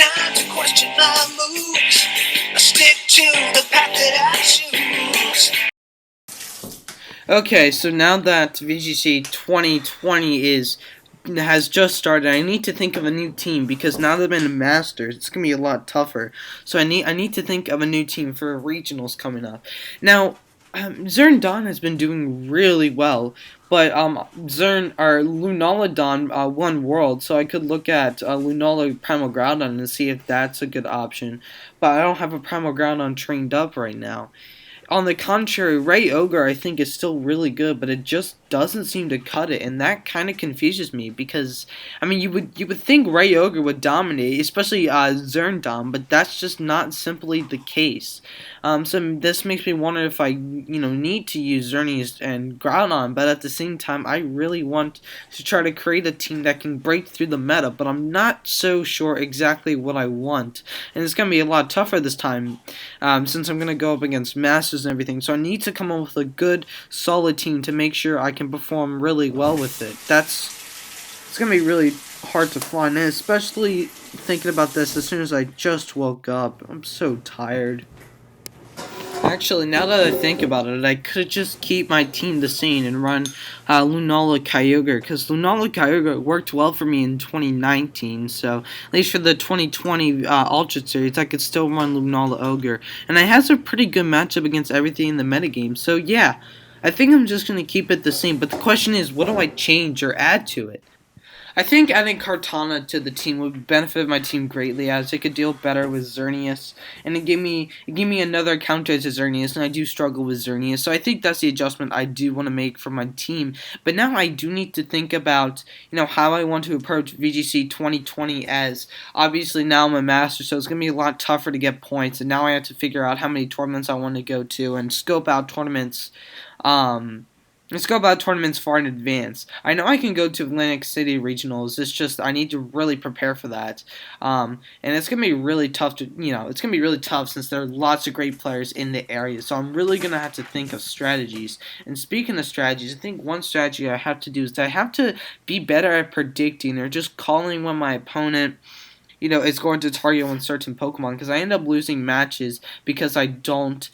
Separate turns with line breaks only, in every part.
time to question my moves. I stick to the path that I choose. Okay, so now that VGC 2020 has just started, I need to think of a new team because now that I'm in the Masters, it's gonna be a lot tougher. So I need to think of a new team for regionals coming up. Now, Zern Don has been doing really well, but Lunala Don won World, so I could look at Lunala Primal Groudon and see if that's a good option. But I don't have a Primal Groudon trained up right now. On the contrary, Ray Ogre I think is still really good, but it just doesn't seem to cut it, and that kind of confuses me because I mean you would think Ray Ogre would dominate, especially Zerndom, but that's just not simply the case. So this makes me wonder if I need to use Xerneas and Groudon, but at the same time I really want to try to create a team that can break through the meta, but I'm not so sure exactly what I want, and it's gonna be a lot tougher this time since I'm gonna go up against Masters and everything. So I need to come up with a good, solid team to make sure I can perform really well with it. It's gonna be really hard to find, and especially thinking about this as soon as I just woke up. I'm so tired. Actually, now that I think about it, I could just keep my team the same and run Lunala Kyogre, because Lunala Kyogre worked well for me in 2019, so at least for the 2020 Ultra Series, I could still run Lunala Ogre. And it has a pretty good matchup against everything in the metagame, so yeah, I think I'm just going to keep it the same, but the question is, what do I change or add to it? I think adding Kartana to the team would benefit my team greatly, as it could deal better with Xerneas, and it gave me another counter to Xerneas, and I do struggle with Xerneas, so I think that's the adjustment I do want to make for my team. But now I do need to think about how I want to approach VGC 2020, as obviously now I'm a master, so it's gonna be a lot tougher to get points, and now I have to figure out how many tournaments I want to go to and scope out tournaments. Let's go about tournaments far in advance. I know I can go to Atlantic City regionals. It's just I need to really prepare for that, and it's gonna be really tough it's gonna be really tough since there are lots of great players in the area. So I'm really gonna have to think of strategies. And speaking of strategies, I think one strategy I have to do is that I have to be better at predicting or just calling when my opponent is going to target one certain Pokemon, because I end up losing matches because I don't,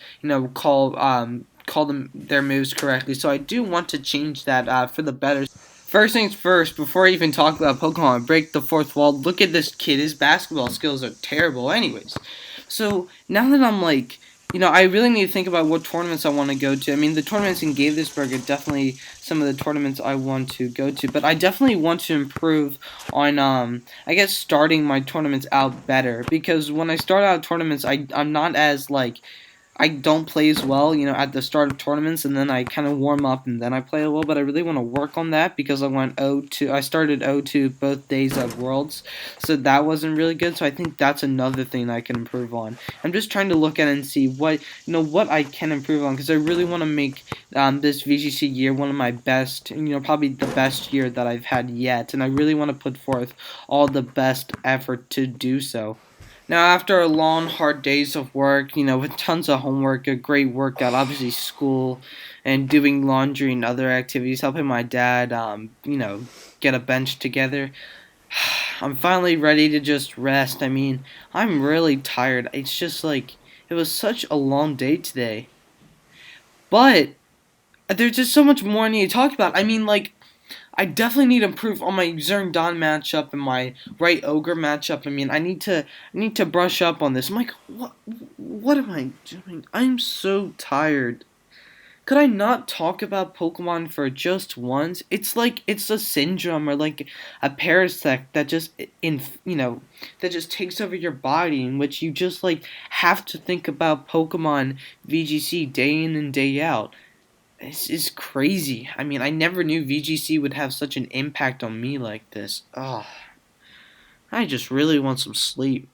call them their moves correctly. So I do want to change that for the better. First things first, before I even talk about Pokemon, break the fourth wall. Look at this kid. His basketball skills are terrible. Anyways, so now that I'm like, I really need to think about what tournaments I want to go to. I mean, the tournaments in Gaithersburg are definitely some of the tournaments I want to go to, but I definitely want to improve on, I guess, starting my tournaments out better, because when I start out tournaments, I'm not as, I don't play as well, at the start of tournaments, and then I kind of warm up and then I play a little. But I really want to work on that because I started 0-2 both days of Worlds, so that wasn't really good. So I think that's another thing I can improve on. I'm just trying to look at it and see what I can improve on, because I really want to make this VGC year one of my best, probably the best year that I've had yet, and I really want to put forth all the best effort to do so. Now, after a long, hard days of work, with tons of homework, a great workout, obviously school, and doing laundry and other activities, helping my dad, get a bench together, I'm finally ready to just rest. I mean, I'm really tired. It's just like, it was such a long day today. But there's just so much more I need to talk about. I mean, I definitely need to improve on my Zern Don matchup and my right Ogre matchup. I mean, I need to brush up on this. I'm like, what am I doing? I'm so tired. Could I not talk about Pokemon for just once? It's like it's a syndrome or like a parasite that just that just takes over your body, in which you just have to think about Pokemon VGC day in and day out. It's crazy. I mean, I never knew VGC would have such an impact on me like this. Oh, I just really want some sleep.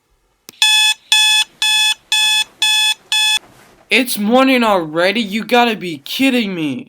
It's morning already? You gotta be kidding me.